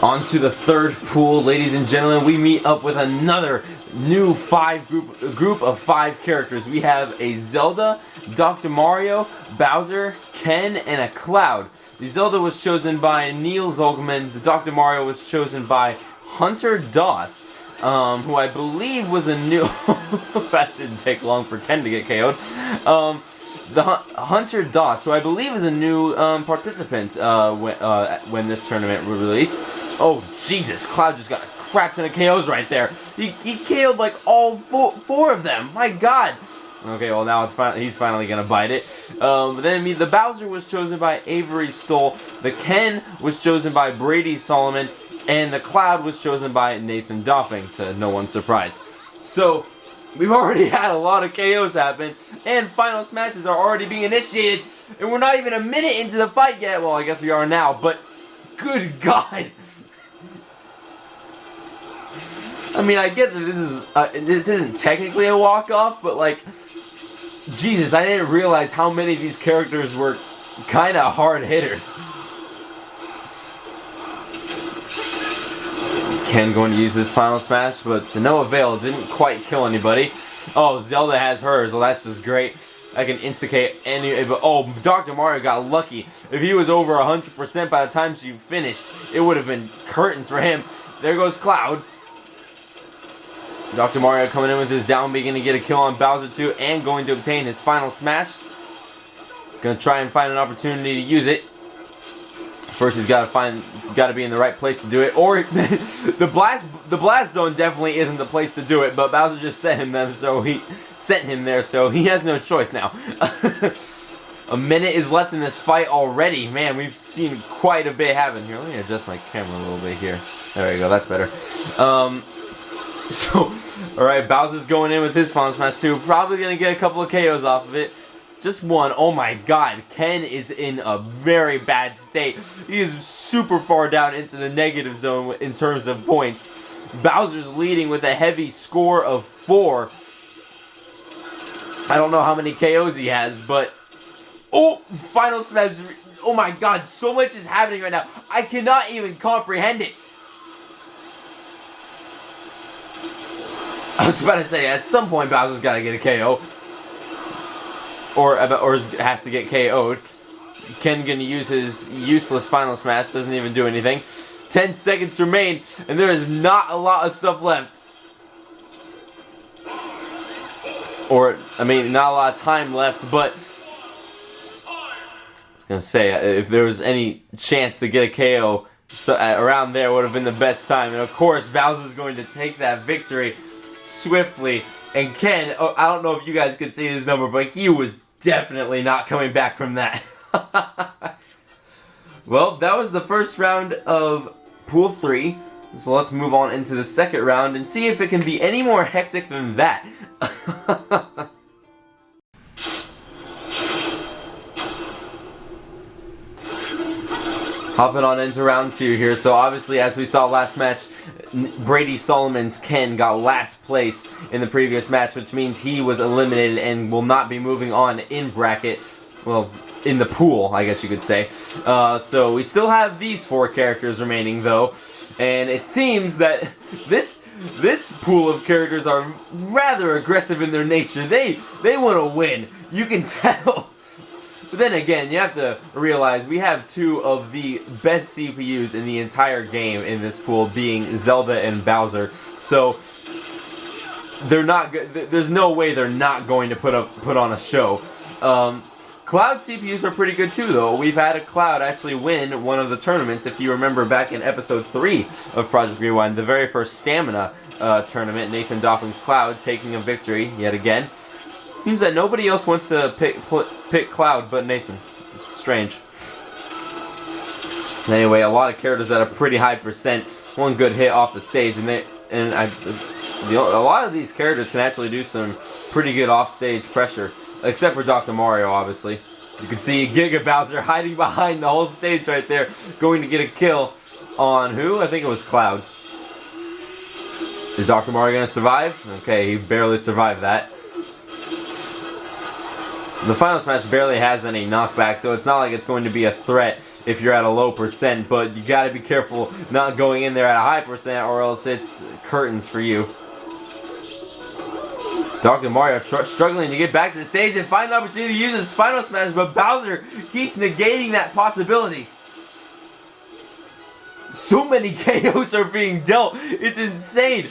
On to the third pool, ladies and gentlemen. We meet up with another new group of 5 characters. We have a Zelda, Dr. Mario, Bowser, Ken, and a Cloud. The Zelda was chosen by Neil Zolgman. The Dr. Mario was chosen by Hunter Doss, who I believe was a new... that didn't take long for Ken to get KO'd. Hunter Doss, who I believe is a new participant when this tournament was released. Oh, Jesus, Cloud just got a crap ton of KOs right there. He KO'd like all four of them. My God. Okay, well now he's finally gonna bite it. Then the Bowser was chosen by Avery Stoll. The Ken was chosen by Brady Solomon. And the Cloud was chosen by Nathan Doffing, to no one's surprise. So, we've already had a lot of KOs happen, and final smashes are already being initiated, and we're not even a minute into the fight yet. Well, I guess we are now, but good God. I mean, I get that this isn't technically a walk-off, but like, Jesus, I didn't realize how many of these characters were kind of hard hitters. Ken going to use his final smash, but to no avail. Didn't quite kill anybody. Oh, Zelda has hers. Well, that's just great. I can instigate any... Oh, Dr. Mario got lucky. If he was over 100% by the time she finished, it would have been curtains for him. There goes Cloud. Dr. Mario coming in with his down B, going to get a kill on Bowser too, and going to obtain his final smash. Going to try and find an opportunity to use it. First, he's got to be in the right place to do it, or the blast zone definitely isn't the place to do it. But Bowser just sent him there, so he has no choice now. A minute is left in this fight already. Man, we've seen quite a bit happen here. Let me adjust my camera a little bit here. There we go, that's better. So, all right, Bowser's going in with his final smash too. Probably gonna get a couple of KOs off of it. Just one. Oh my God, Ken is in a very bad state. He is super far down into the negative zone in terms of points. Bowser's leading with a heavy score of 4. I don't know how many KOs he has, but... Oh, final smash. Oh my God, so much is happening right now. I cannot even comprehend it. I was about to say, at some point Bowser's got to get a KO. Or has to get KO'd. Ken gonna use his useless final smash. Doesn't even do anything. 10 seconds remain, and there is not a lot of stuff left. Or, I mean, not a lot of time left, but... I was gonna say, if there was any chance to get a KO, around there would have been the best time. And of course, Bowser's going to take that victory swiftly. And Ken, I don't know if you guys could see his number, but he was definitely not coming back from that. Well, that was the first round of Pool 3. So let's move on into the second round and see if it can be any more hectic than that. Hopping on into round 2 here. So obviously, as we saw last match, Brady Solomon's Ken got last place in the previous match, which means he was eliminated and will not be moving on in bracket. Well, in the pool, I guess you could say. So we still have these 4 characters remaining, though. And it seems that this pool of characters are rather aggressive in their nature. They want to win. You can tell. But then again, you have to realize we have 2 of the best CPUs in the entire game in this pool, being Zelda and Bowser. So they're not. There's no way they're not going to put on a show. Cloud CPUs are pretty good too, though. We've had a Cloud actually win one of the tournaments. If you remember back in episode 3 of Project Rewind, the very first Stamina tournament, Nathan Doffing's Cloud taking a victory yet again. Seems that nobody else wants to pick Cloud but Nathan. It's strange. Anyway, a lot of characters at a pretty high percent. One good hit off the stage, and a lot of these characters can actually do some pretty good off-stage pressure, except for Dr. Mario, obviously. You can see Giga Bowser hiding behind the whole stage right there, going to get a kill on who? I think it was Cloud. Is Dr. Mario going to survive? Okay, he barely survived that. The final smash barely has any knockback, so it's not like it's going to be a threat if you're at a low percent, but you gotta be careful not going in there at a high percent or else it's curtains for you. Dr. Mario struggling to get back to the stage and find an opportunity to use his final smash, but Bowser keeps negating that possibility. So many KOs are being dealt, it's insane.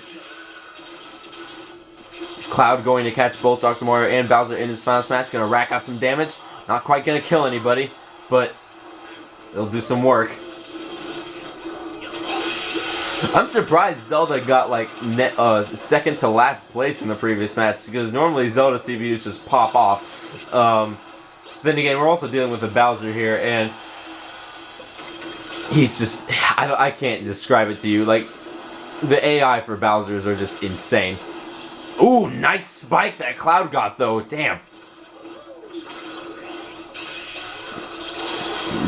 Cloud going to catch both Dr. Mario and Bowser in his final smash. Going to rack up some damage. Not quite going to kill anybody, but it'll do some work. I'm surprised Zelda got like second to last place in the previous match, because normally Zelda CPUs just pop off. Then again, we're also dealing with the Bowser here, and he's just, I can't describe it to you. Like, the AI for Bowsers are just insane. Ooh, nice spike that Cloud got, though. Damn.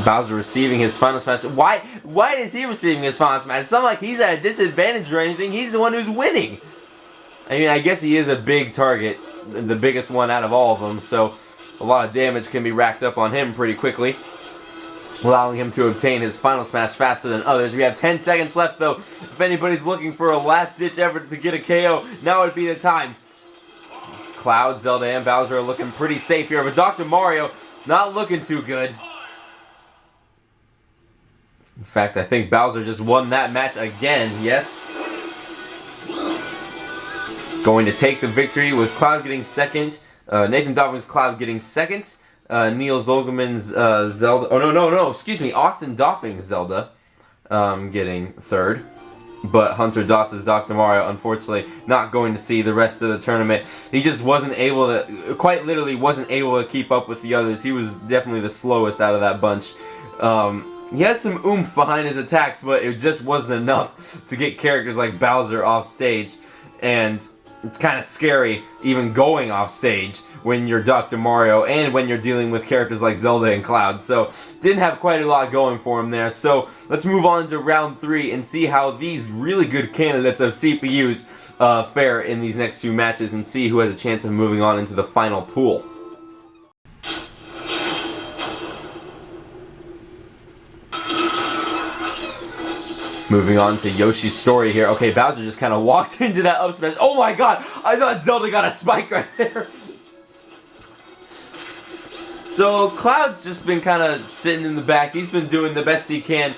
Bowser receiving his final smash. Why is he receiving his final smash? It's not like he's at a disadvantage or anything. He's the one who's winning. I mean, I guess he is a big target, the biggest one out of all of them, so a lot of damage can be racked up on him pretty quickly, allowing him to obtain his final smash faster than others. We have 10 seconds left, though. If anybody's looking for a last-ditch effort to get a KO, now would be the time. Cloud, Zelda, and Bowser are looking pretty safe here, but Dr. Mario not looking too good. In fact, I think Bowser just won that match again, yes. Going to take the victory with Cloud getting second, Nathan Doffing's Cloud getting second, Neil Zolgaman's Zelda. Oh no! Excuse me, Austin Doffing's Zelda getting third, but Hunter Doss's Dr. Mario unfortunately not going to see the rest of the tournament. He just wasn't able to, quite literally, wasn't able to keep up with the others. He was definitely the slowest out of that bunch. He had some oomph behind his attacks, but it just wasn't enough to get characters like Bowser off stage, and it's kind of scary even going off stage when you're Dr. Mario and when you're dealing with characters like Zelda and Cloud. So, didn't have quite a lot going for him there. So, let's move on to round 3 and see how these really good candidates of CPUs fare in these next few matches and see who has a chance of moving on into the final pool. Moving on to Yoshi's story here. Okay, Bowser just kind of walked into that up smash. Oh my god! I thought Zelda got a spike right there. So, Cloud's just been kind of sitting in the back. He's been doing the best he can.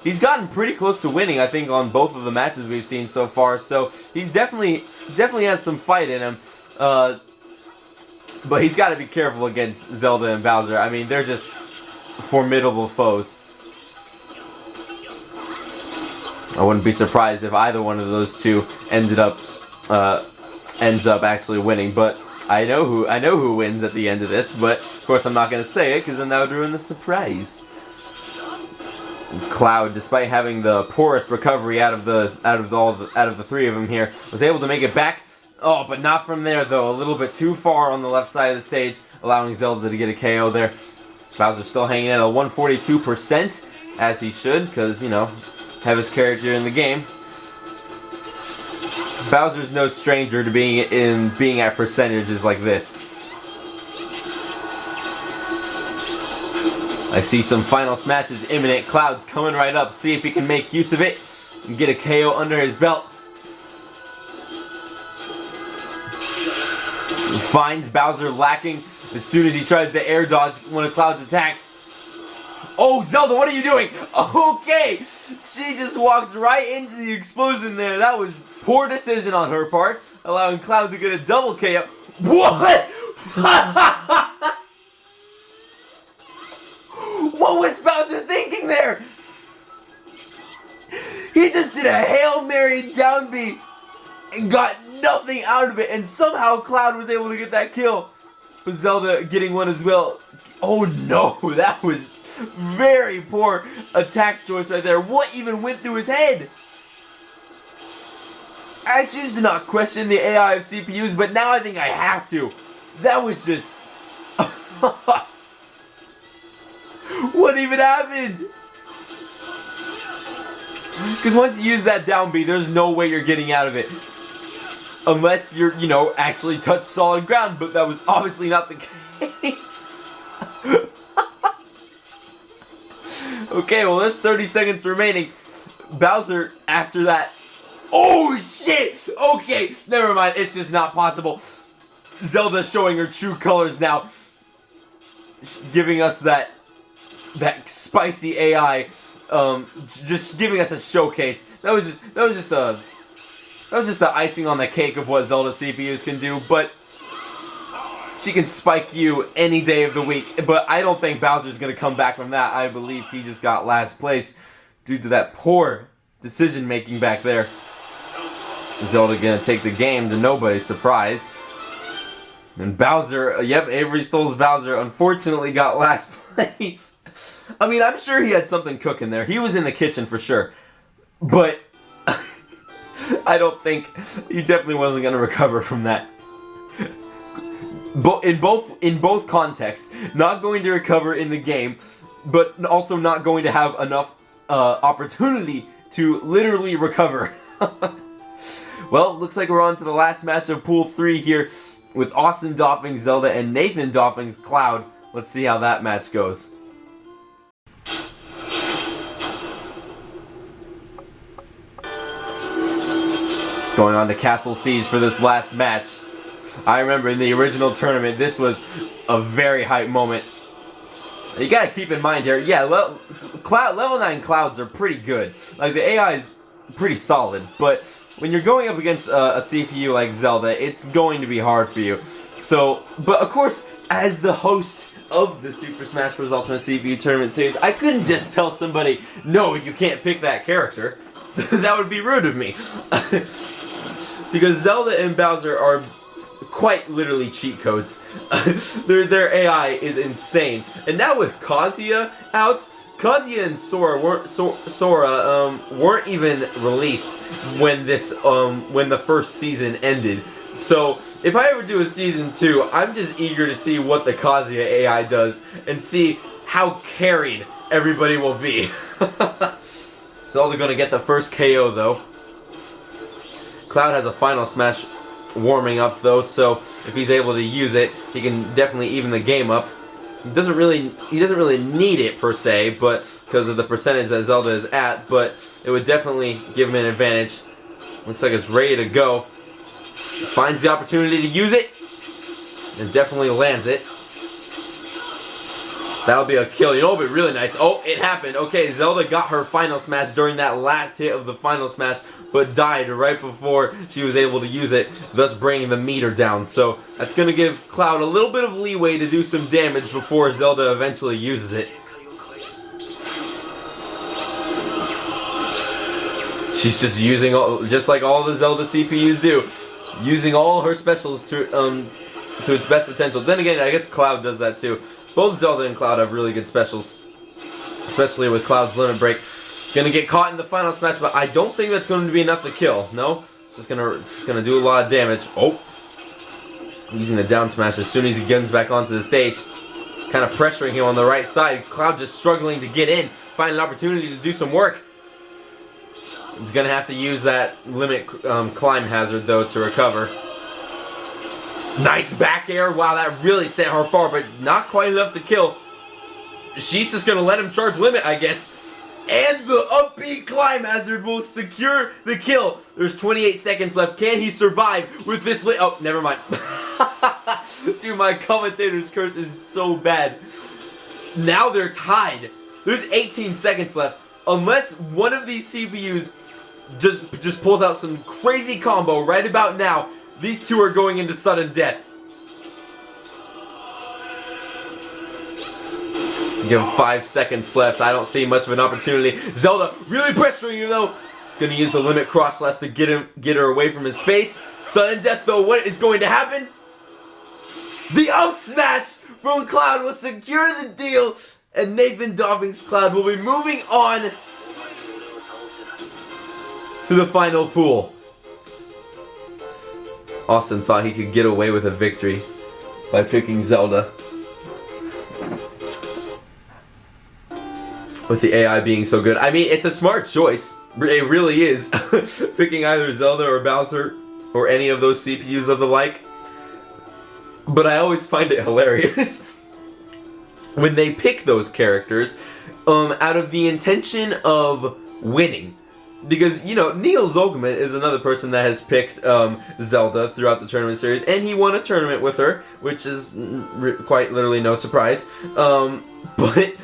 He's gotten pretty close to winning, I think, on both of the matches we've seen so far. So, he's definitely has some fight in him. But he's got to be careful against Zelda and Bowser. I mean, they're just formidable foes. I wouldn't be surprised if either one of those two ends up actually winning, but I know who wins at the end of this, but of course I'm not going to say it because then that would ruin the surprise. Cloud, despite having the poorest recovery out of the three of them here, was able to make it back. Oh, but not from there though. A little bit too far on the left side of the stage, allowing Zelda to get a KO there. Bowser's still hanging at a 142%, as he should, because, you know, have his character in the game. Bowser's no stranger to being at percentages like this. I see some final smashes imminent. Cloud's coming right up. See if he can make use of it and get a KO under his belt. Finds Bowser lacking as soon as he tries to air dodge one of Cloud's attacks. Oh, Zelda, what are you doing? Okay, she just walked right into the explosion there. That was poor decision on her part, allowing Cloud to get a double KO. What? What was Bowser thinking there? He just did a Hail Mary down B and got nothing out of it, and somehow Cloud was able to get that kill. With Zelda getting one as well. Oh no, that was very poor attack choice right there. What even went through his head? I choose to not question the AI of CPUs, but now I think I have to. That was just... What even happened? Because once you use that down B, there's no way you're getting out of it. Unless you're, you know, actually touch solid ground, but that was obviously not the case. Okay, well, there's 30 seconds remaining. Bowser, after that... Oh, shit! Okay, never mind. It's just not possible. Zelda showing her true colors now. Giving us that spicy AI. Just giving us a showcase. That was just the icing on the cake of what Zelda CPUs can do, but she can spike you any day of the week. But I don't think Bowser's going to come back from that. I believe he just got last place due to that poor decision making back there. Zelda going to take the game to nobody's surprise. And Bowser, yep, Avery Stoll's Bowser unfortunately got last place. I mean, I'm sure he had something cooking there. He was in the kitchen for sure. But I don't think he definitely wasn't going to recover from that. In both contexts, not going to recover in the game, but also not going to have enough opportunity to literally recover. Well, looks like we're on to the last match of Pool 3 here with Austin Doffing's Zelda and Nathan Doffing's Cloud. Let's see how that match goes. Going on to Castle Siege for this last match. I remember in the original tournament, this was a very hype moment. You gotta keep in mind here, yeah, level 9 Clouds are pretty good. Like, the AI is pretty solid, but when you're going up against a CPU like Zelda, it's going to be hard for you. So, but of course, as the host of the Super Smash Bros. Ultimate CPU Tournament Series, I couldn't just tell somebody, no, you can't pick that character. That would be rude of me. Because Zelda and Bowser are quite literally cheat codes. Their AI is insane. And now with Kazuya out, Kazuya and Sora weren't even released when the first season ended. So if I ever do a season 2, I'm just eager to see what the Kazuya AI does and see how carried everybody will be. Zelda gonna get the first KO though. Cloud has a final smash warming up though, so if he's able to use it, he can definitely even the game up. He doesn't really need it per se, but because of the percentage that Zelda is at, but it would definitely give him an advantage. Looks like it's ready to go. Finds the opportunity to use it and definitely lands it. That'll be a kill. You know what would be really nice? Oh, it happened. Okay, Zelda got her final smash during that last hit of the final smash, but died right before she was able to use it, thus bringing the meter down. So that's going to give Cloud a little bit of leeway to do some damage before Zelda eventually uses it. She's just using, just like all the Zelda CPUs do, using all her specials to its best potential. Then again, I guess Cloud does that too. Both Zelda and Cloud have really good specials, especially with Cloud's Limit Break. Gonna get caught in the final smash, but I don't think that's going to be enough to kill. No, it's just gonna do a lot of damage. Oh, using the down smash as soon as he gets back onto the stage, kind of pressuring him on the right side. Cloud just struggling to get in, find an opportunity to do some work. He's gonna have to use that limit climb hazard though to recover. Nice back air. Wow, that really sent her far, but not quite enough to kill. She's just gonna let him charge limit, I guess. And the up B climb hazard will secure the kill. There's 28 seconds left. Can he survive with this oh, never mind. Dude, my commentator's curse is so bad. Now they're tied. There's 18 seconds left. Unless one of these CPUs just pulls out some crazy combo right about now, these two are going into sudden death. Give him 5 seconds left. I don't see much of an opportunity. Zelda really pressuring him though. Gonna use the limit cross slash to get her away from his face. Sudden death though. What is going to happen? The up smash from Cloud will secure the deal, and Nathan Doffing's Cloud will be moving on to the final pool. Austin thought he could get away with a victory by picking Zelda, with the AI being so good. I mean, it's a smart choice. It really is. Picking either Zelda or Bowser or any of those CPUs of the like. But I always find it hilarious when they pick those characters out of the intention of winning. Because, you know, Neil Zolgaman is another person that has picked Zelda throughout the tournament series, and he won a tournament with her, which is quite literally no surprise. But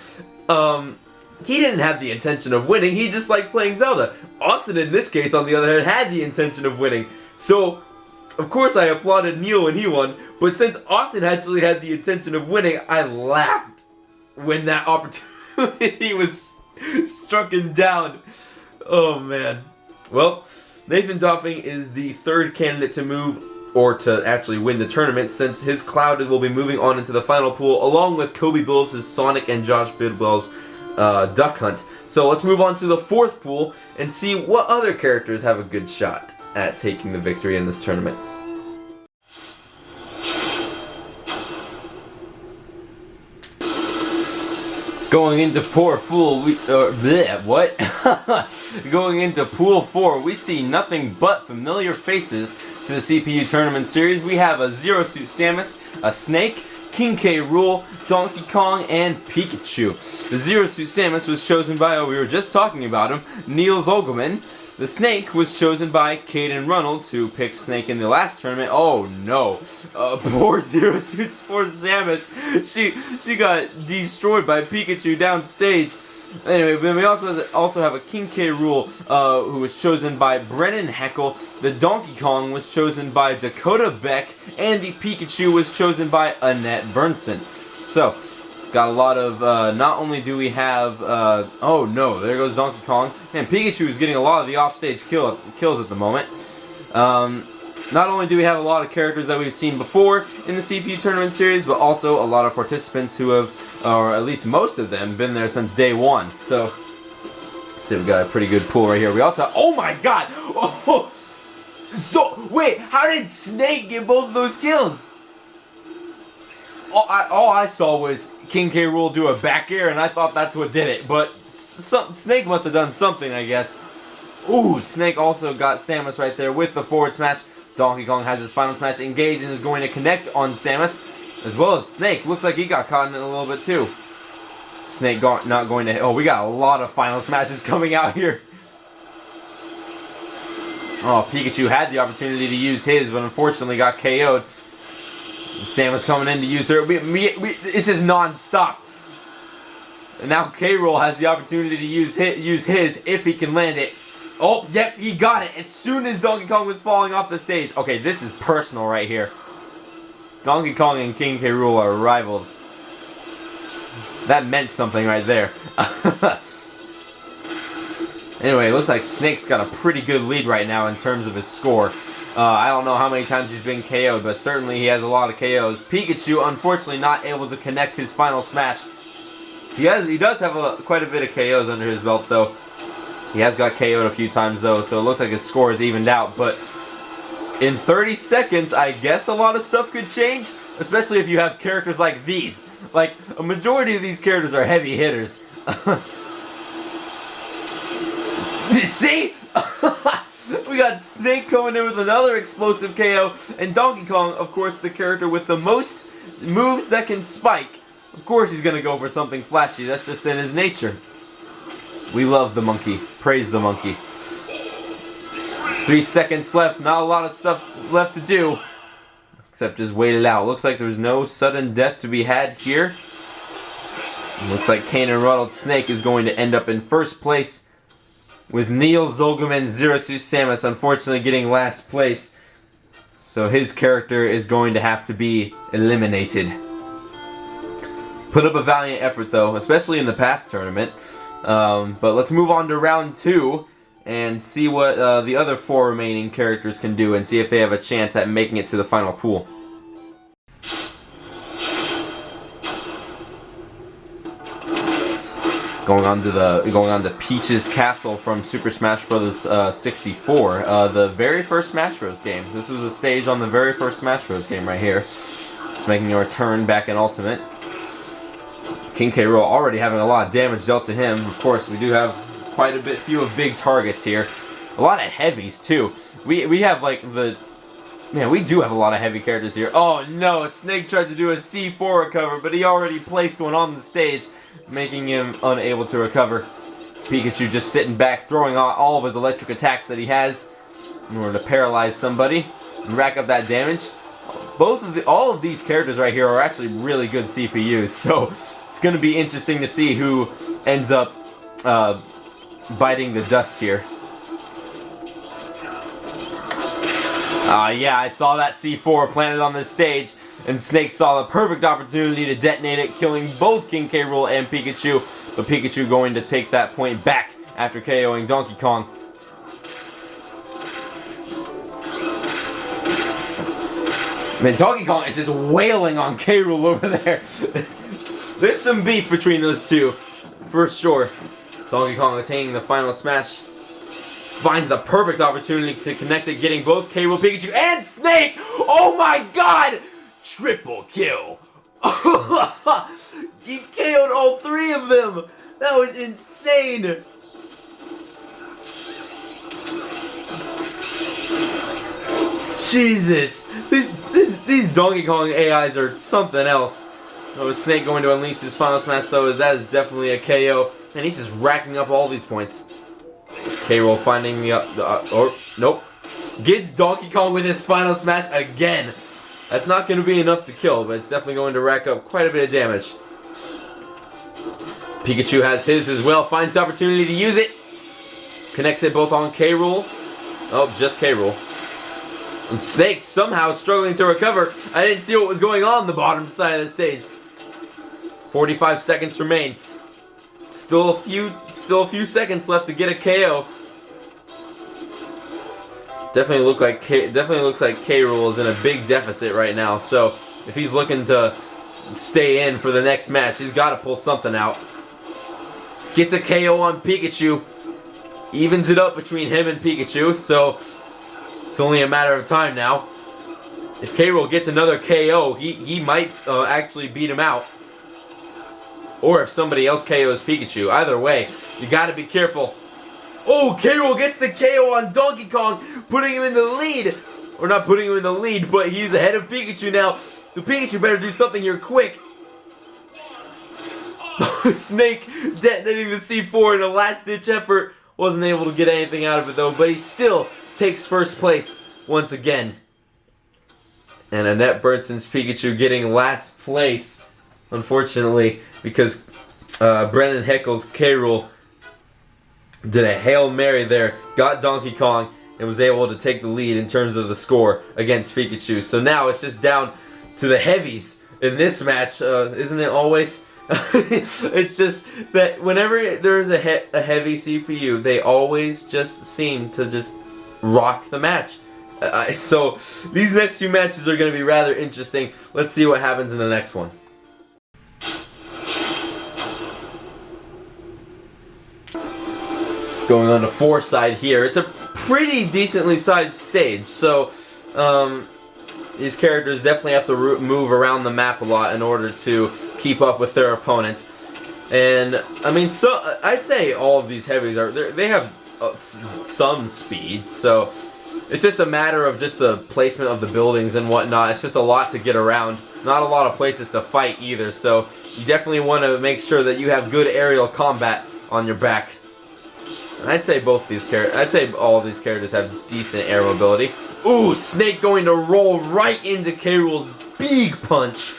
he didn't have the intention of winning, he just liked playing Zelda. Austin, in this case, on the other hand, had the intention of winning. So, of course I applauded Neil when he won, but since Austin actually had the intention of winning, I laughed when that opportunity was strucken down. Oh man. Well, Nathan Doffing is the third candidate to move, or to actually win the tournament, since his Cloud will be moving on into the final pool, along with Kobe Billups' Sonic and Josh Bidwell's Duck Hunt. So let's move on to the fourth pool and see what other characters have a good shot at taking the victory in this tournament. Going into pool 4, Going into pool 4, we see nothing but familiar faces to the CPU tournament series. We have a Zero Suit Samus, a Snake, King K. Rool, Donkey Kong, and Pikachu. The Zero Suit Samus was chosen by, we were just talking about him, Neil Zolgaman. The Snake was chosen by Caden Reynolds, who picked Snake in the last tournament. Oh no, poor Zero Suits, poor Samus. She got destroyed by Pikachu downstage. Anyway, then we also have a King K. Rool, who was chosen by Brennan Heckle. The Donkey Kong was chosen by Dakota Beck, and the Pikachu was chosen by Annette Burnson. So, got a lot of, not only do we have, oh no, there goes Donkey Kong. Man, Pikachu is getting a lot of the offstage kills at the moment. Not only do we have a lot of characters that we've seen before in the CPU tournament series, but also a lot of participants who have, or at least most of them, been there since day one. So, let's see, we got a pretty good pool right here. We also have, oh my god! Oh, so, wait, how did Snake get both of those kills? All I saw was King K. Rool do a back air, and I thought that's what did it. But Snake must have done something, I guess. Ooh, Snake also got Samus right there with the forward smash. Donkey Kong has his final smash engaged and is going to connect on Samus, as well as Snake. Looks like he got caught in it a little bit too. Snake not going to hit. Oh, we got a lot of final smashes coming out here. Oh, Pikachu had the opportunity to use his, but unfortunately got KO'd. Samus coming in to use her. This is non-stop. And now K. Rool has the opportunity to use his if he can land it. Oh, yep, he got it as soon as Donkey Kong was falling off the stage. Okay, this is personal right here. Donkey Kong and King K. Rool are rivals. That meant something right there. Anyway, it looks like Snake's got a pretty good lead right now in terms of his score. I don't know how many times he's been KO'd, but certainly he has a lot of KOs. Pikachu, unfortunately, not able to connect his final smash. He does have quite a bit of KOs under his belt, though. He has got KO'd a few times, though, so it looks like his score is evened out. But in 30 seconds, I guess a lot of stuff could change, especially if you have characters like these. Like, a majority of these characters are heavy hitters. See? We got Snake coming in with another explosive KO, and Donkey Kong, of course, the character with the most moves that can spike. Of course he's going to go for something flashy. That's just in his nature. We love the monkey. Praise the monkey. 3 seconds left. Not a lot of stuff left to do, except just wait it out. Looks like there's no sudden death to be had here. Looks like Kanan Ruddled Snake is going to end up in first place, with Neil Zolgaman Zero Suit Samus unfortunately getting last place. So his character is going to have to be eliminated. Put up a valiant effort though, especially in the past tournament. But let's move on to round 2 and see what the other 4 remaining characters can do and see if they have a chance at making it to the final pool. Going on to Peach's Castle from Super Smash Bros. 64, the very first Smash Bros. Game. This was a stage on the very first Smash Bros. Game right here. It's making a return back in Ultimate. King K. Rool already having a lot of damage dealt to him. Of course, we do have quite a few of big targets here. A lot of heavies too. We have like the Man, we do have a lot of heavy characters here. Oh no, Snake tried to do a C4 recover, but he already placed one on the stage, making him unable to recover. Pikachu just sitting back, throwing out all of his electric attacks that he has in order to paralyze somebody and rack up that damage. All of these characters right here are actually really good CPUs, so it's going to be interesting to see who ends up biting the dust here. Yeah, I saw that C4 planted on this stage, and Snake saw the perfect opportunity to detonate it, killing both King K. Rool and Pikachu, but Pikachu going to take that point back after KOing Donkey Kong. Man, Donkey Kong is just wailing on K. Rool over there. There's some beef between those two, for sure. Donkey Kong attaining the final smash. Finds the perfect opportunity to connect it, getting both K. Rool, Pikachu, and Snake! Oh my god! Triple kill! He KO'd all three of them! That was insane! Jesus! These Donkey Kong AIs are something else. Oh, Snake going to unleash his final smash though, that is definitely a KO. And he's just racking up all these points. K. Rool finding nope. Gets Donkey Kong with his final smash again. That's not going to be enough to kill, but it's definitely going to rack up quite a bit of damage. Pikachu has his as well, finds the opportunity to use it. Connects it both on K. Rool. Oh, just K. Rool. And Snake somehow struggling to recover. I didn't see what was going on the bottom side of the stage. 45 seconds remain. Still a few seconds left to get a KO. Definitely looks like K. Rool is in a big deficit right now. So if he's looking to stay in for the next match, he's got to pull something out. Gets a KO on Pikachu. Evens it up between him and Pikachu. So it's only a matter of time now. If K. Rool gets another KO, he might actually beat him out. Or if somebody else KOs Pikachu. Either way, you gotta be careful. Oh, K. Rool gets the KO on Donkey Kong, putting him in the lead. Or not putting him in the lead, but he's ahead of Pikachu now. So Pikachu better do something here quick. Snake detonating the C4 in a last-ditch effort. Wasn't able to get anything out of it though, but he still takes first place once again. And Annette Bernson's Pikachu getting last place, unfortunately, because Brennan Heckle's K. Rool did a Hail Mary there, got Donkey Kong, and was able to take the lead in terms of the score against Pikachu. So now it's just down to the heavies in this match, isn't it always? It's just that whenever there's a heavy CPU, they always just seem to just rock the match. So these next few matches are going to be rather interesting. Let's see what happens in the next one. Going on to 4 side here. It's a pretty decently sized stage, so these characters definitely have to move around the map a lot in order to keep up with their opponents. And I mean, so I'd say all of these heavies they have some speed, so it's just a matter of just the placement of the buildings and whatnot. It's just a lot to get around. Not a lot of places to fight either, so you definitely want to make sure that you have good aerial combat on your back. And I'd say all of these characters have decent air mobility. Ooh, Snake going to roll right into K. Rool's big punch.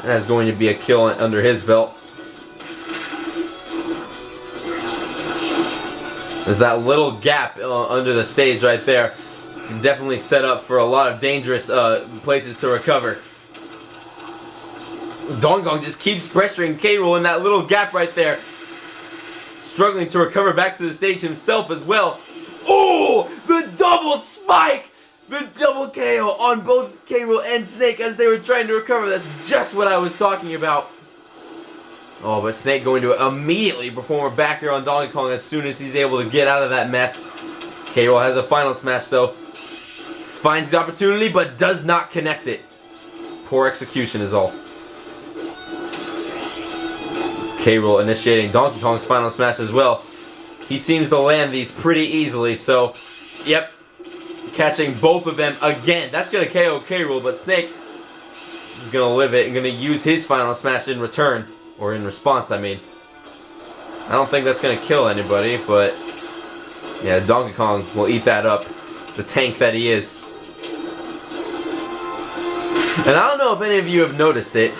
That's going to be a kill under his belt. There's that little gap under the stage right there. Definitely set up for a lot of dangerous places to recover. Donkey Kong just keeps pressuring K. Rool in that little gap right there. Struggling to recover back to the stage himself as well. Oh, the double spike! The double KO on both K. Rool and Snake as they were trying to recover. That's just what I was talking about. Oh, but Snake going to immediately perform a back air on Donkey Kong as soon as he's able to get out of that mess. K. Rool has a final smash though. Finds the opportunity but does not connect it. Poor execution is all. K. Rool initiating Donkey Kong's final smash as well. He seems to land these pretty easily, so yep. catching both of them again. That's going to KO K. Rool, but Snake is going to live it and going to use his final smash in return. Or in response, I mean. I don't think that's going to kill anybody, but yeah, Donkey Kong will eat that up. The tank that he is. And I don't know if any of you have noticed it.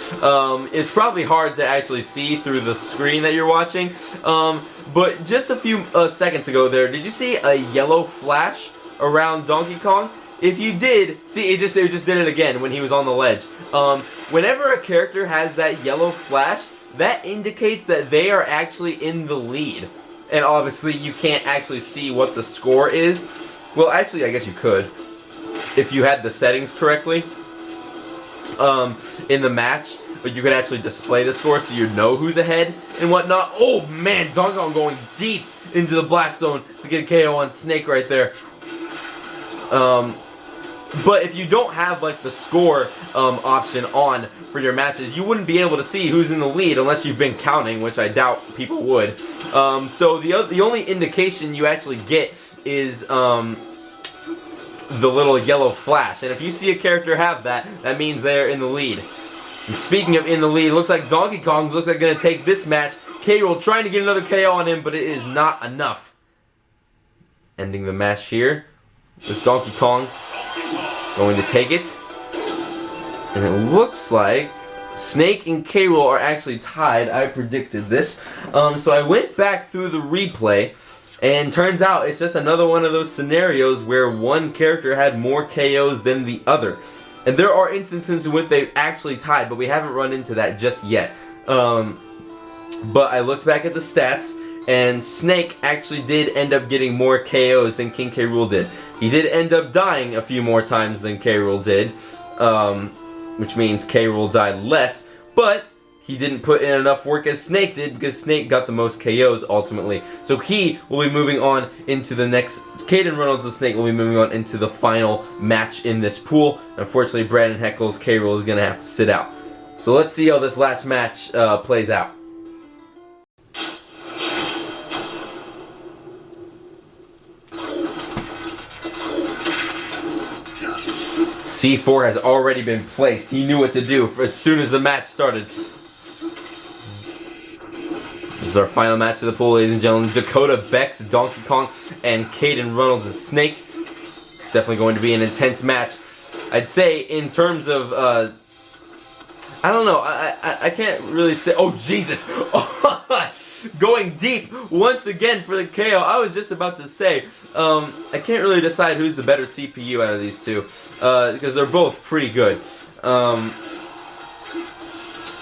It's probably hard to actually see through the screen that you're watching. But just a few seconds ago there, did you see a yellow flash around Donkey Kong? If you did, see, it just did it again when he was on the ledge. Whenever a character has that yellow flash, that indicates that they are actually in the lead. And obviously you can't actually see what the score is. Well, actually, I guess you could, if you had the settings correctly in the match. But you could actually display the score so you know who's ahead and whatnot. Oh man, Donkey Kong going deep into the blast zone to get a KO on Snake right there. But if you don't have like the score option on for your matches, you wouldn't be able to see who's in the lead unless you've been counting, which I doubt people would. So the only indication you actually get is the little yellow flash, and if you see a character have that, that means they're in the lead. And speaking of in the lead, looks like Donkey Kong's going to take this match. K. Rool trying to get another KO on him, but it is not enough. Ending the match here with Donkey Kong going to take it. And it looks like Snake and K. Rool are actually tied. I predicted this. So I went back through the replay, and turns out it's just another one of those scenarios where one character had more KOs than the other. And there are instances in which they've actually tied, but we haven't run into that just yet. But I looked back at the stats, and Snake actually did end up getting more KOs than King K. Rool did. He did end up dying a few more times than K. Rool did, which means K. Rool died less, but he didn't put in enough work as Snake did, because Snake got the most KOs ultimately. So he will be moving on into the next... Caden Reynolds and Snake will be moving on into the final match in this pool. Unfortunately, Brandon Heckles' K. Rool is going to have to sit out. So let's see how this last match plays out. C4 has already been placed. He knew what to do as soon as the match started. This is our final match of the pool, ladies and gentlemen. Dakota Bex, Donkey Kong, and Caden Reynolds' Snake. It's definitely going to be an intense match. I'd say in terms of, I don't know, I can't really say, oh Jesus! Going deep once again for the KO. I was just about to say, I can't really decide who's the better CPU out of these two, because they're both pretty good.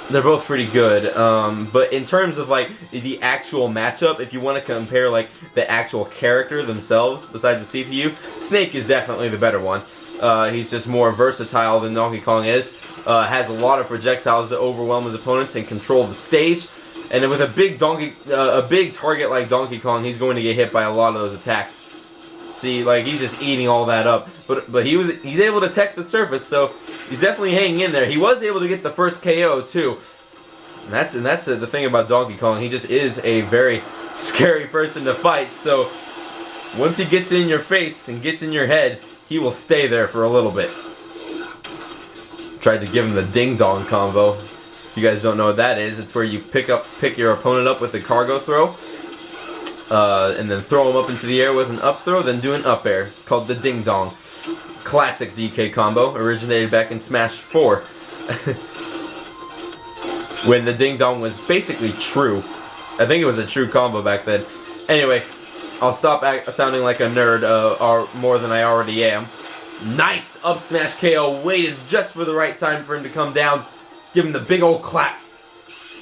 They're both pretty good, but in terms of like the actual matchup, if you want to compare like the actual character themselves besides the CPU, Snake is definitely the better one. He's just more versatile than Donkey Kong is. Has a lot of projectiles to overwhelm his opponents and control the stage. And then with a big target like Donkey Kong, he's going to get hit by a lot of those attacks. See, like he's just eating all that up. But he's able to tech the surface, so he's definitely hanging in there. He was able to get the first KO too. And that's the thing about Donkey Kong. He just is a very scary person to fight. So once he gets in your face and gets in your head, he will stay there for a little bit. Tried to give him the ding dong combo. If you guys don't know what that is, it's where you pick your opponent up with a cargo throw. And then throw him up into the air with an up throw, then do an up air. It's called the ding dong. Classic DK combo, originated back in Smash 4. When the ding dong was basically true. I think it was a true combo back then. Anyway, I'll stop sounding like a nerd more than I already am. Nice up smash KO, waited just for the right time for him to come down. Give him the big old clap.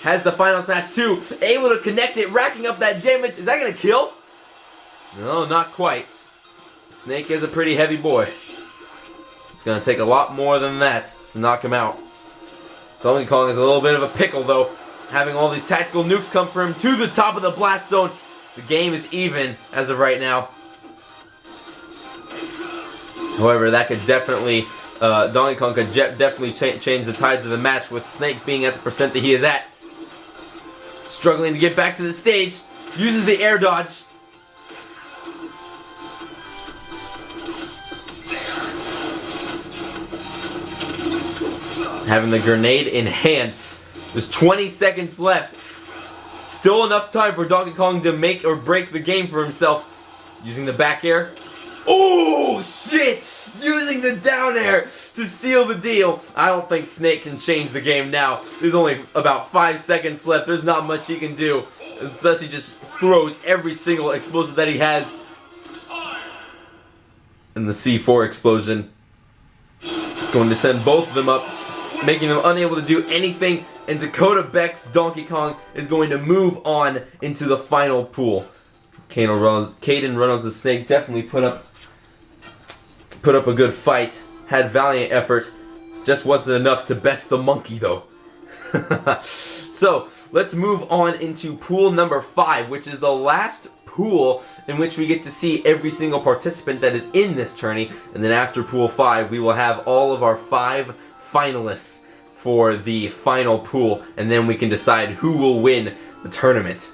Has the final smash too. Able to connect it, racking up that damage. Is that going to kill? No, not quite. Snake is a pretty heavy boy. It's going to take a lot more than that to knock him out. Donkey Kong is a little bit of a pickle though. Having all these tactical nukes come for him to the top of the blast zone. The game is even as of right now. However, that could definitely, Donkey Kong could definitely change the tides of the match with Snake being at the percent that he is at. Struggling to get back to the stage. Uses the air dodge. having the grenade in hand. There's 20 seconds left. Still enough time for Donkey Kong to make or break the game for himself. Using the back air. Oh, shit! Using the down air to seal the deal. I don't think Snake can change the game now. There's only about 5 seconds left. There's not much he can do. Unless he just throws every single explosive that he has. And the C4 explosion. Going to send both of them up, making them unable to do anything. And Dakota Beck's Donkey Kong is going to move on into the final pool. Caden Reynolds' Snake definitely put up a good fight, had valiant effort, just wasn't enough to best the monkey though. So let's move on into pool number 5, which is the last pool in which we get to see every single participant that is in this tourney, and then after pool 5 we will have all of our 5 finalists for the final pool, and then we can decide who will win the tournament.